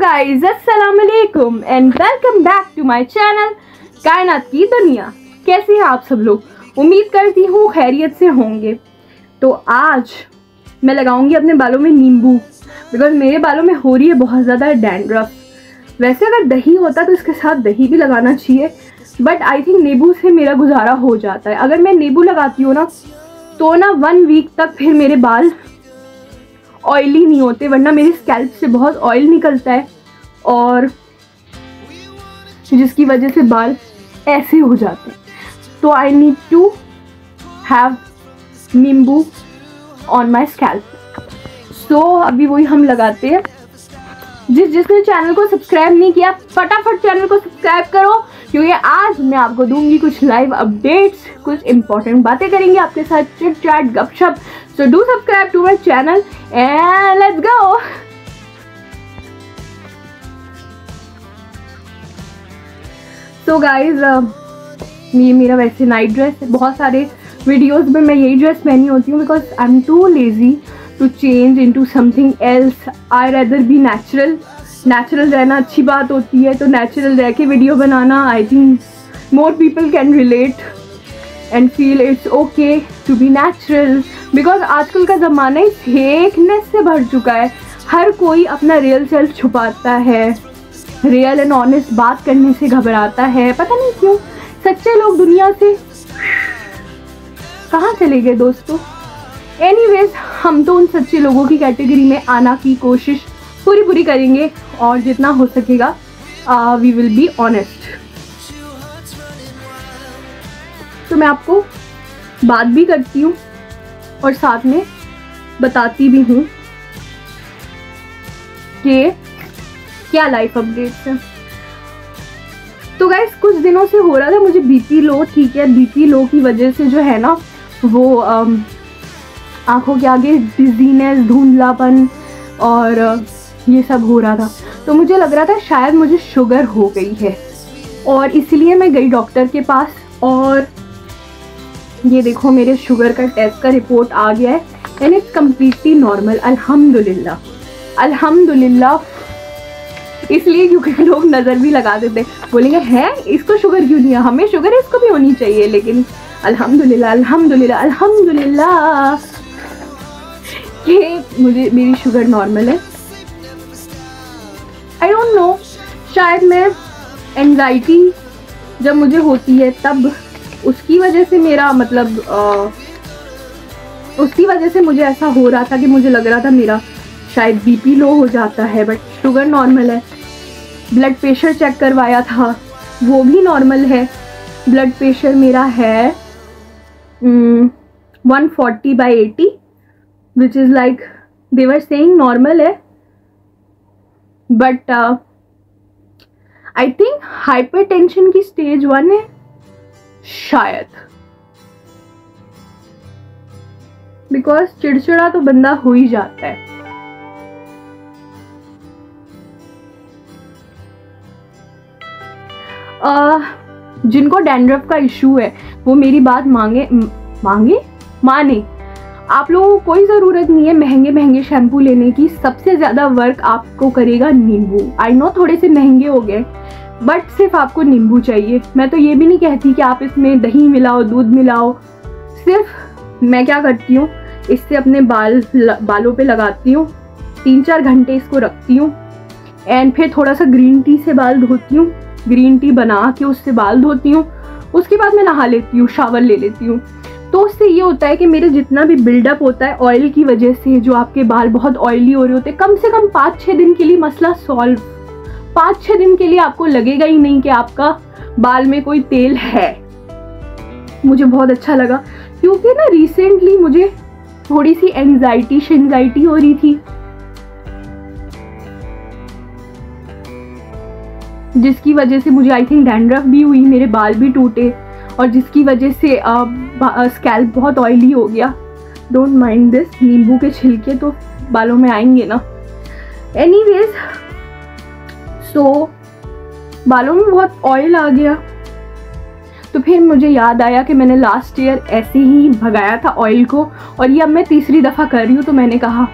Guys अस्सलाम वालेकुम and welcome back to my channel कायनात की दुनिया। कैसे हैं आप सब लोग? उम्मीद करती हूँ खैरियत से होंगे। तो आज मैं लगाऊंगी अपने बालों में नींबू, बिकॉज मेरे बालों में हो रही है बहुत ज़्यादा डैंड्रफ। वैसे अगर दही होता तो इसके साथ दही भी लगाना चाहिए, बट आई थिंक नींबू से मेरा गुजारा हो जाता है। अगर मैं नींबू लगाती हूँ ना तो 1 वीक तक फिर मेरे बाल ऑयली नहीं होते, वरना मेरे स्कैल्प से बहुत ऑयल निकलता है और जिसकी वजह से बाल ऐसे हो जाते हैं। तो आई नीड टू हैव नींबू ऑन माई स्कैल्प। सो अभी वही हम लगाते हैं। जिसने चैनल को सब्सक्राइब नहीं किया फटाफट चैनल को सब्सक्राइब करो, क्योंकि आज मैं आपको दूंगी कुछ लाइव अपडेट्स, कुछ इंपॉर्टेंट बातें करेंगे आपके साथ, चिट चैट गपशप। So do subscribe to my channel and let's go. So guys ये मेरा वैसे नाइट ड्रेस है। बहुत सारे वीडियोस में मैं यही ड्रेस पहनी होती हूँ, because I am too lazy to change into something else. I rather be natural. Natural रहना अच्छी बात होती है, तो नेचुरल रह के वीडियो बनाना I think more people can relate and feel it's okay to be natural. Because आजकल का ज़माना ही फेकनेस से भर चुका है। हर कोई अपना रियल सेल्फ छुपाता है, रियल एंड ऑनेस्ट बात करने से घबराता है। पता नहीं क्यों सच्चे लोग दुनिया से कहाँ चले गए दोस्तों। एनीवेज हम तो उन सच्चे लोगों की कैटेगरी में आना की कोशिश पूरी करेंगे और जितना हो सकेगा वी विल बी ऑनेस्ट। तो मैं आपको बात भी करती हूँ और साथ में बताती भी हूँ कि क्या लाइफ अपडेट्स हैं। तो गाइस कुछ दिनों से हो रहा था मुझे बीपी लो। ठीक है, बीपी लो की वजह से जो है ना वो आंखों के आगे डिजीनेस, धुंधलापन और ये सब हो रहा था। तो मुझे लग रहा था शायद मुझे शुगर हो गई है, और इसीलिए मैं गई डॉक्टर के पास। और ये देखो मेरे शुगर का टेस्ट का रिपोर्ट आ गया है एंड इट्स कम्प्लीटली नॉर्मल। अल्हम्दुलिल्लाह अल्हम्दुलिल्लाह। इसलिए क्योंकि लोग नज़र भी लगा देते, बोलेंगे है इसको शुगर क्यों नहीं है, हमें शुगर इसको भी होनी चाहिए। लेकिन अल्हम्दुलिल्लाह अल्हम्दुलिल्लाह अल्हम्दुलिल्लाह कि मेरी शुगर नॉर्मल है। आई डोंट नो, शायद मैं एंजाइटी जब मुझे होती है तब उसकी वजह से मेरा मतलब उसकी वजह से मुझे ऐसा हो रहा था कि मुझे लग रहा था मेरा शायद बीपी लो हो जाता है, बट शुगर नॉर्मल है। ब्लड प्रेशर चेक करवाया था, वो भी नॉर्मल है। ब्लड प्रेशर मेरा है 140/80, which is like they were saying normal है, बट आई थिंक हाइपरटेंशन की स्टेज 1 है शायद। बिकॉज चिड़चिड़ा तो बंदा हो ही जाता है। जिनको डैंड्रफ का इशू है वो मेरी बात माने। आप लोगों को कोई ज़रूरत नहीं है महंगे शैम्पू लेने की। सबसे ज़्यादा वर्क आपको करेगा नींबू। आई नो थोड़े से महंगे हो गए, बट सिर्फ आपको नींबू चाहिए। मैं तो ये भी नहीं कहती कि आप इसमें दही मिलाओ, दूध मिलाओ। सिर्फ मैं क्या करती हूँ, इससे अपने बालों पे लगाती हूँ, 3-4 घंटे इसको रखती हूँ एंड फिर थोड़ा सा ग्रीन टी से बाल धोती हूँ। ग्रीन टी बना के उससे बाल धोती हूँ। उसके बाद मैं नहा लेती हूँ, शावर ले लेती हूँ। तो उससे ये होता है कि मेरे जितना भी बिल्डअप होता है ऑयल की वजह से, जो आपके बाल बहुत ऑयली हो रहे होते हैं, कम से कम 5-6 दिन के लिए मसला सॉल्व। 5-6 दिन के लिए आपको लगेगा ही नहीं कि आपका बाल में कोई तेल है। मुझे बहुत अच्छा लगा, क्योंकि ना रिसेंटली मुझे थोड़ी सी एंजाइटी हो रही थी, जिसकी वजह से मुझे आई थिंक डैंड्रफ भी हुई, मेरे बाल भी टूटे, और जिसकी वजह से स्कैल्प बहुत ऑयली हो गया। डोंट माइंड दिस, नींबू के छिलके तो बालों में आएंगे ना। एनीवेज सो बालों में बहुत ऑयल आ गया, तो फिर मुझे याद आया कि मैंने लास्ट ईयर ऐसे ही भगाया था ऑयल को, और ये अब मैं तीसरी दफ़ा कर रही हूँ। तो मैंने कहा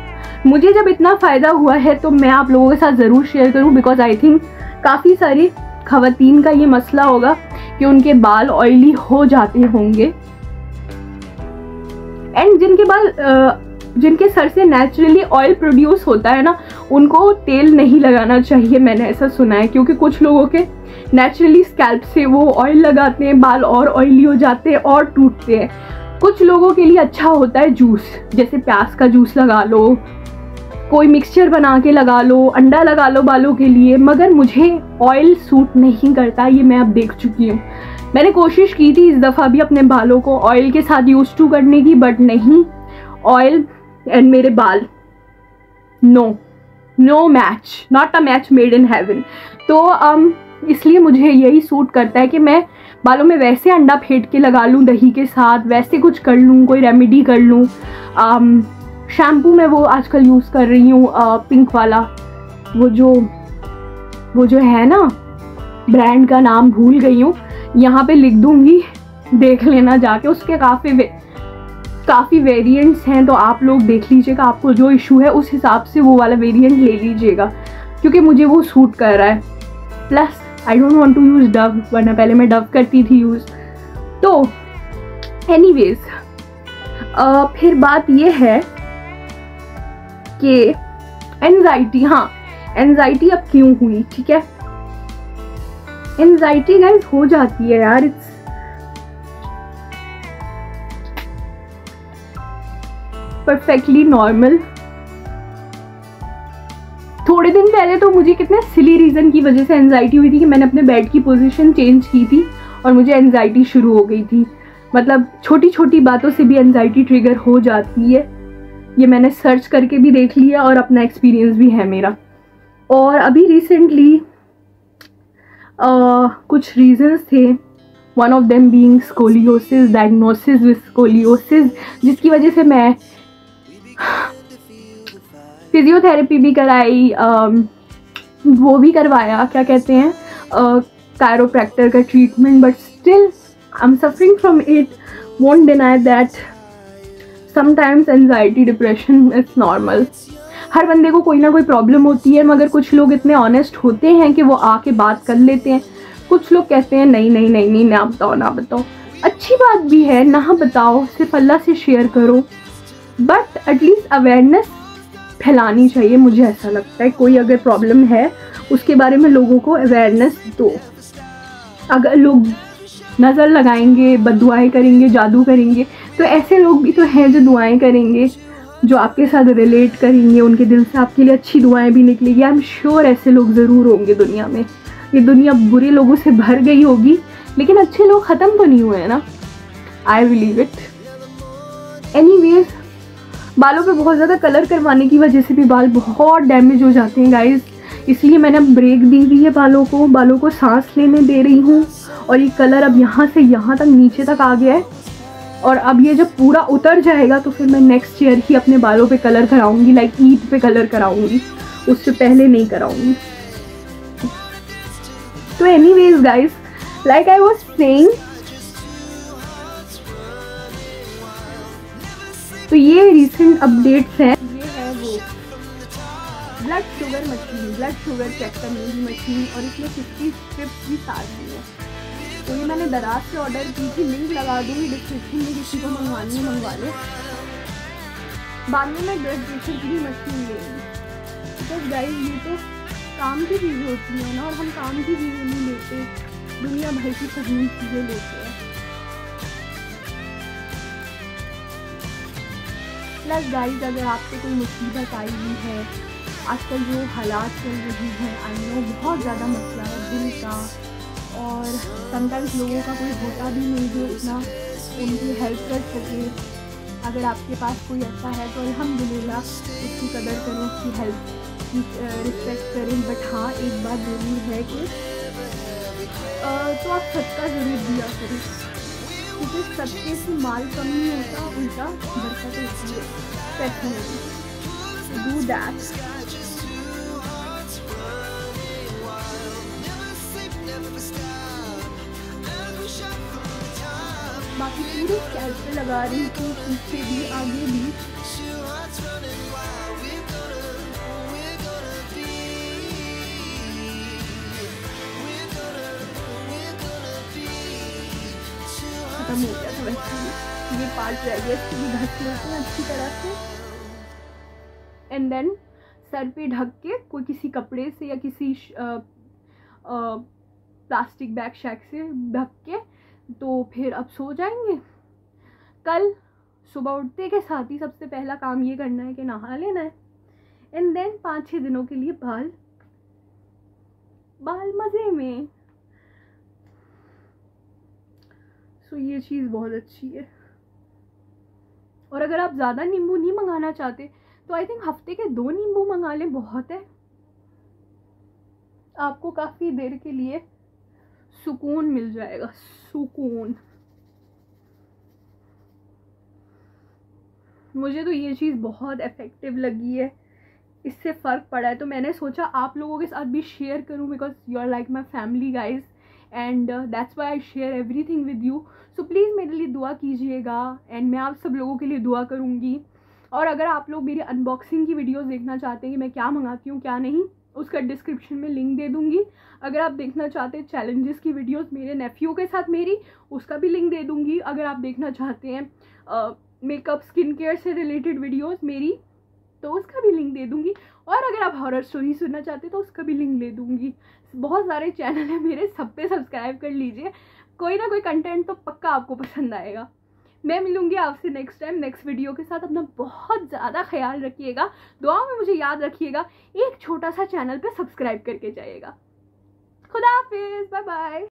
मुझे जब इतना फ़ायदा हुआ है तो मैं आप लोगों के साथ ज़रूर शेयर करूं, बिकॉज आई थिंक काफ़ी सारी ख़वातीन का ये मसला होगा कि उनके बाल ऑयली हो जाते होंगे, एंड जिनके सर से नेचुरली ऑयल प्रोड्यूस होता है ना, उनको तेल नहीं लगाना चाहिए, मैंने ऐसा सुना है। क्योंकि कुछ लोगों के नेचुरली स्कैल्प से वो ऑयल लगाते हैं, बाल और ऑयली हो जाते हैं और टूटते हैं। कुछ लोगों के लिए अच्छा होता है जूस, जैसे प्याज का जूस लगा लो, कोई मिक्सचर बना के लगा लो, अंडा लगा लो बालों के लिए। मगर मुझे ऑयल सूट नहीं करता, ये मैं अब देख चुकी हूँ। मैंने कोशिश की थी इस दफ़ा भी अपने बालों को ऑयल के साथ यूज टू करने की, बट नहीं, ऑयल एंड मेरे बाल no match, not a match made in heaven. तो इसलिए मुझे यही सूट करता है कि मैं बालों में वैसे अंडा फेंट के लगा लूँ दही के साथ, वैसे कुछ कर लूँ, कोई रेमेडी कर लूँ। शैम्पू मैं वो आजकल यूज़ कर रही हूँ पिंक वाला, वो जो है ना, ब्रांड का नाम भूल गई हूँ, यहाँ पे लिख दूँगी, देख लेना जाके। उसके काफ़ी वेरिएंट्स हैं, तो आप लोग देख लीजिएगा, आपको जो इशू है उस हिसाब से वो वाला वेरिएंट ले लीजिएगा, क्योंकि मुझे वो सूट कर रहा है। Plus I don't want to use Dove, वरना पहले मैं डव करती थी यूज़। तो एनीवेज, फिर बात ये है कि एंजाइटी, हाँ एंजाइटी अब क्यों हुई, ठीक है। एंजाइटी गाइस हो जाती है यार, इट्स परफेक्टली नॉर्मल। थोड़े दिन पहले तो मुझे कितने सिली रीज़न की वजह से एंजाइटी हुई थी कि मैंने अपने बेड की पोजीशन चेंज की थी और मुझे एंजाइटी शुरू हो गई थी। मतलब छोटी छोटी बातों से भी एंजाइटी ट्रिगर हो जाती है, ये मैंने सर्च करके भी देख लिया और अपना एक्सपीरियंस भी है मेरा। और अभी रिसेंटली कुछ रीजंस थे, one of them being scoliosis, diagnosis with scoliosis, जिसकी वजह से मैं फिजियोथेरेपी भी कराई, वो भी करवाया, क्या कहते हैं, कायरोप्रैक्टर का treatment, but still I am suffering from it. Won't deny that sometimes anxiety depression it's normal. हर बंदे को कोई ना कोई प्रॉब्लम होती है, मगर कुछ लोग इतने ऑनेस्ट होते हैं कि वो आके बात कर लेते हैं। कुछ लोग कहते हैं नहीं नहीं नहीं नहीं, ना बताओ ना बताओ। अच्छी बात भी है, ना बताओ, सिर्फ अल्लाह से शेयर करो, बट एटलीस्ट अवेयरनेस फैलानी चाहिए, मुझे ऐसा लगता है। कोई अगर प्रॉब्लम है उसके बारे में लोगों को अवेयरनेस दो। अगर लोग नज़र लगाएंगे, बददुआएं करेंगे, जादू करेंगे, तो ऐसे लोग भी तो हैं जो दुआएं करेंगे, जो आपके साथ रिलेट करेंगे, उनके दिल से आपके लिए अच्छी दुआएं भी निकलेगी। आई एम श्योर ऐसे लोग ज़रूर होंगे दुनिया में। ये दुनिया बुरे लोगों से भर गई होगी, लेकिन अच्छे लोग ख़त्म तो नहीं हुए हैं ना, आई बिलीव इट। एनीवेज, बालों पे बहुत ज़्यादा कलर करवाने की वजह से भी बाल बहुत डैमेज हो जाते हैं गाइस, इसलिए मैंने अब ब्रेक दी हुई है बालों को सांस लेने दे रही हूँ। और ये कलर अब यहाँ से यहाँ तक नीचे तक आ गया है, और अब ये जब पूरा उतर जाएगा तो फिर मैं नेक्स्ट ईयर ही अपने बालों पे कलर कराऊंगी, लाइक ईद पे कलर कराऊंगी, उससे पहले नहीं कराऊंगी। तो anyways guys, like I was saying, तो ये रिसेंट अपडेट्स हैं। ये है वो blood sugar machine, blood sugar check करने की मशीन, और इसमें 50 स्ट्रिप्स भी साथ दी है। तो ये मैंने दराज से ऑर्डर की थी, लिंक लगा दूँगी डिस्क्रिप्शन में, किसी को मंगवानी है मंगवा ले। बाद में मैं ब्लड प्रेशर की भी मशीन लूँगी, बिकॉज गाइस ये तो काम की चीज़ें होती हैं ना, और हम काम की चीज़ें नहीं लेते, दुनिया भर की फजूल चीज़ें लेते हैं। प्लस गाइस, अगर आपको कोई मुसीबत आई हुई है, आजकल जो हालात चल रही हैं, आई नो बहुत ज़्यादा मसला है दिल का, और समटाइम्स लोगों का कोई होता भी नहीं जो इतना उनकी हेल्प कर सके। अगर आपके पास कोई ऐसा है तो अल्हम्दुलिल्लाह, उसकी कदर करें, उसकी हेल्प की रिस्पेक्ट करें। बट हाँ, एक बात ज़रूर है कि तो आप सदका ज़रूर दिया करें, क्योंकि सदके से माल कम नहीं होता, उल्टा बरकत होती है पैसे में। Do that. बाकी पूरे स्कैल्प पे लगा रही थी, पीछे भी आगे भी। खत्म हो गया था वैसे ही, ये पार्ट रह गया, इसको भी ढक लेते हैं अच्छी तरह से। एंड देन सर पे ढक के कोई किसी कपड़े से या किसी प्लास्टिक बैग शैग से ढक के तो फिर अब सो जाएंगे। कल सुबह उठते के साथ ही सबसे पहला काम ये करना है कि नहा लेना है। एंड देन 5-6 दिनों के लिए बाल मजे में। सो ये चीज़ बहुत अच्छी है। और अगर आप ज़्यादा नींबू नहीं मंगाना चाहते तो आई थिंक हफ्ते के 2 नींबू मंगा लें, बहुत है। आपको काफ़ी देर के लिए सुकून मिल जाएगा, सुकून। मुझे तो ये चीज़ बहुत इफेक्टिव लगी है, इससे फ़र्क पड़ा है, तो मैंने सोचा आप लोगों के साथ भी शेयर करूं, because you are like my family guys, and that's why I share everything with you. So please मेरे लिए दुआ कीजिएगा, एंड मैं आप सब लोगों के लिए दुआ करूँगी। और अगर आप लोग मेरी अनबॉक्सिंग की वीडियोस देखना चाहते हैं कि मैं क्या मंगाती हूँ क्या नहीं, उसका डिस्क्रिप्शन में लिंक दे दूँगी। अगर आप देखना चाहते हैं चैलेंजेस की वीडियोस मेरे नेफ्यू के साथ मेरी, उसका भी लिंक दे दूँगी। अगर आप देखना चाहते हैं मेकअप स्किन केयर से रिलेटेड वीडियोस मेरी, तो उसका भी लिंक दे दूँगी। और अगर आप हॉरर स्टोरी सुनना चाहते हैं तो उसका भी लिंक दे दूँगी। बहुत सारे चैनल है मेरे, सब पे सब्सक्राइब कर लीजिए, कोई ना कोई कंटेंट तो पक्का आपको पसंद आएगा। मैं मिलूंगी आपसे नेक्स्ट टाइम नेक्स्ट वीडियो के साथ। अपना बहुत ज़्यादा ख्याल रखिएगा, दुआओं में मुझे याद रखिएगा, एक छोटा सा चैनल पे सब्सक्राइब करके जाइएगा। खुदा हाफिज़, बाय बाय।